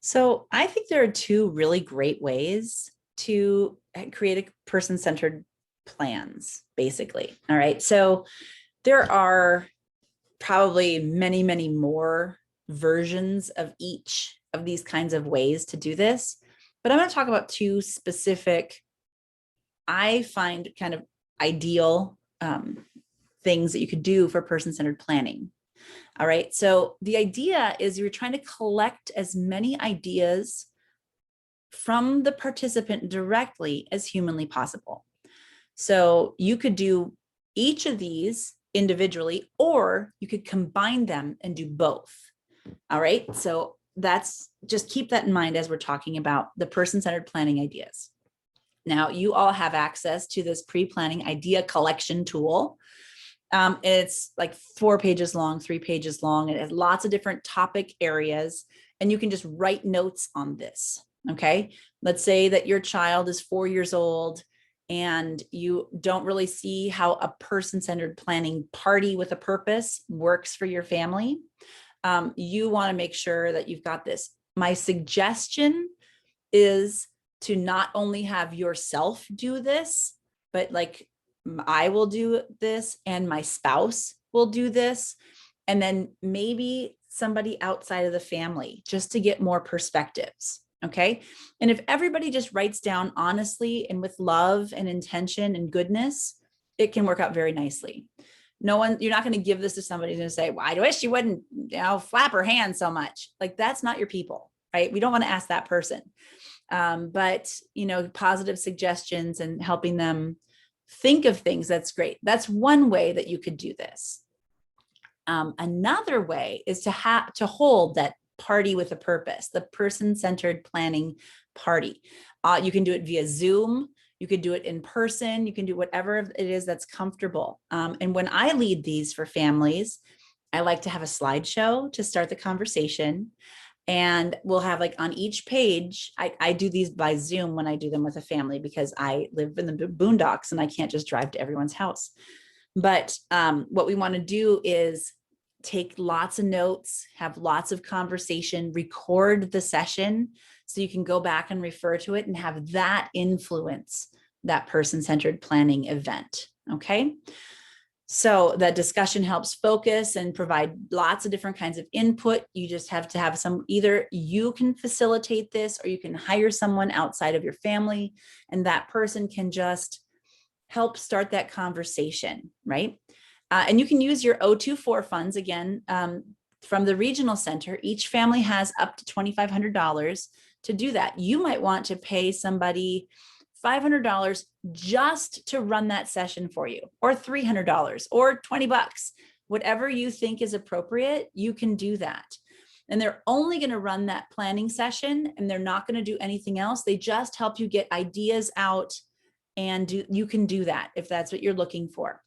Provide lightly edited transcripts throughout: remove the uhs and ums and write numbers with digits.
So I think there are two really great ways to create a person-centered plans, basically. All right. So there are probably many, many more versions of each of these kinds of ways to do this. But I'm going to talk about two specific, I find kind of ideal things that you could do for person-centered planning. All right. So the idea is you're trying to collect as many ideas from the participant directly as humanly possible. So you could do each of these individually, or you could combine them and do both. All right. So that's just keep that in mind as we're talking about the person-centered planning ideas. Now, you all have access to this pre-planning idea collection tool. It's like 4 pages long, 3 pages long. It has lots of different topic areas, and you can just write notes on this. Okay. Let's say that your child is 4 years old and you don't really see how a person-centered planning party with a purpose works for your family. You want to make sure that you've got this. My suggestion is to not only have yourself do this, but like I will do this and my spouse will do this. And then maybe somebody outside of the family just to get more perspectives. Okay. And if everybody just writes down honestly and with love and intention and goodness, it can work out very nicely. No one, you're not going to give this to somebody who's going to say, well, I wish she wouldn't, flap her hand so much. Like that's not your people, right? We don't want to ask that person. But positive suggestions and helping them think of things, that's great. That's one way that you could do this. Another way is to hold that party with a purpose, the person-centered planning party. You can do it via Zoom. You could do it in person. You can do whatever it is that's comfortable. And when I lead these for families, I like to have a slideshow to start the conversation. And we'll have like on each page, I do these by Zoom when I do them with a family because I live in the boondocks and I can't just drive to everyone's house. But what we want to do is take lots of notes, have lots of conversation, record the session so you can go back and refer to it and have that influence that person-centered planning event. Okay. So that discussion helps focus and provide lots of different kinds of input. You just have to have either you can facilitate this or you can hire someone outside of your family and that person can just help start that conversation, right? And you can use your O24 funds again from the regional center. Each family has up to $2,500 to do that. You might want to pay somebody $500 just to run that session for you, or $300 or $20, whatever you think is appropriate, you can do that. And they're only going to run that planning session and they're not going to do anything else. They just help you get ideas out and you can do that if that's what you're looking for.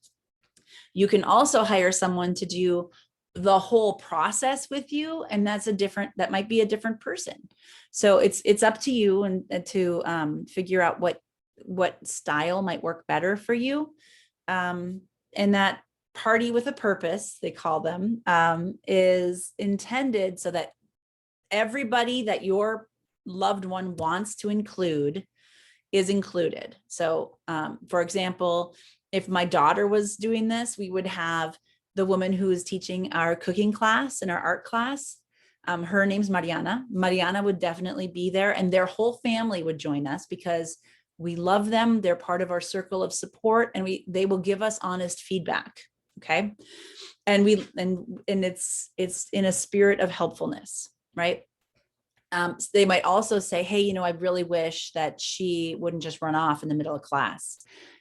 You can also hire someone to do the whole process with you, and that might be a different person. So it's up to you and to figure out what style might work better for you. And that party with a purpose, they call them, is intended so that everybody that your loved one wants to include is included. So for example, if my daughter was doing this, we would have the woman who is teaching our cooking class and our art class. Her name's Mariana. Mariana would definitely be there and their whole family would join us because we love them. They're part of our circle of support and they will give us honest feedback. Okay. And it's in a spirit of helpfulness, right? They might also say, hey, I really wish that she wouldn't just run off in the middle of class.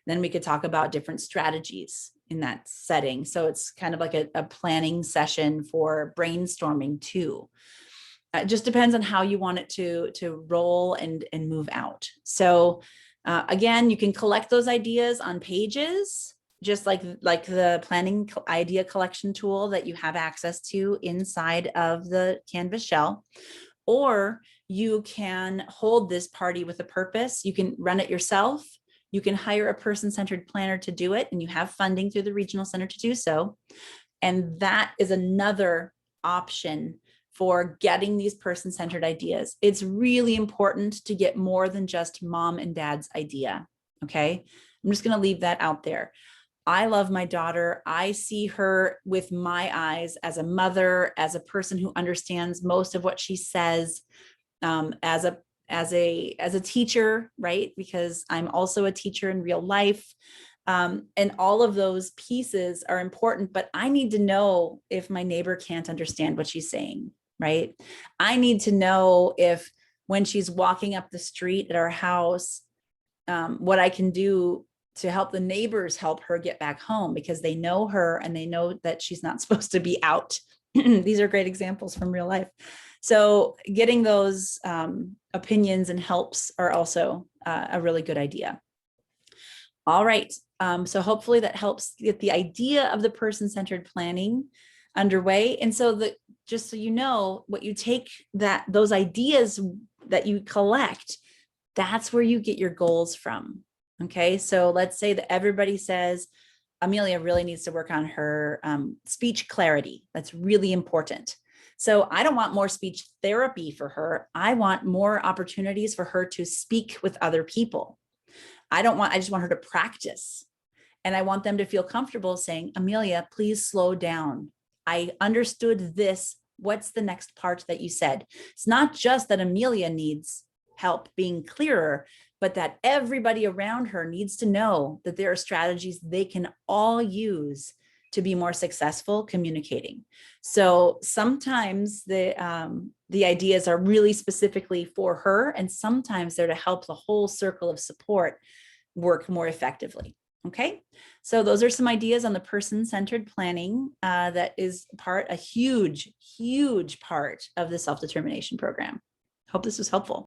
Then we could talk about different strategies in that setting. So it's kind of like a planning session for brainstorming too. It just depends on how you want it to roll and move out. So again, you can collect those ideas on pages, just like the planning idea collection tool that you have access to inside of the Canvas shell. Or you can hold this party with a purpose. You can run it yourself. You can hire a person-centered planner to do it, and you have funding through the regional center to do so. And that is another option for getting these person-centered ideas. It's really important to get more than just mom and dad's idea. Okay. I'm just going to leave that out there. I love my daughter. I see her with my eyes as a mother, as a person who understands most of what she says, as a teacher, right? Because I'm also a teacher in real life. And all of those pieces are important, but I need to know if my neighbor can't understand what she's saying, right? I need to know if when she's walking up the street at our house, what I can do to help the neighbors help her get back home, because they know her and they know that she's not supposed to be out. These are great examples from real life. So getting those opinions and helps are also a really good idea. All right. So hopefully that helps get the idea of the person-centered planning underway. And so just so you know, what you take those ideas that you collect, that's where you get your goals from. Okay. So let's say that everybody says Amelia really needs to work on her speech clarity. That's really important. So I don't want more speech therapy for her. I want more opportunities for her to speak with other people. I just want her to practice. And I want them to feel comfortable saying, Amelia, please slow down. I understood this. What's the next part that you said? It's not just that Amelia needs help being clearer, but that everybody around her needs to know that there are strategies they can all use to be more successful communicating. So sometimes the ideas are really specifically for her, and sometimes they're to help the whole circle of support work more effectively. Okay, so those are some ideas on the person-centered planning that is a huge part of the self-determination program. Hope this was helpful.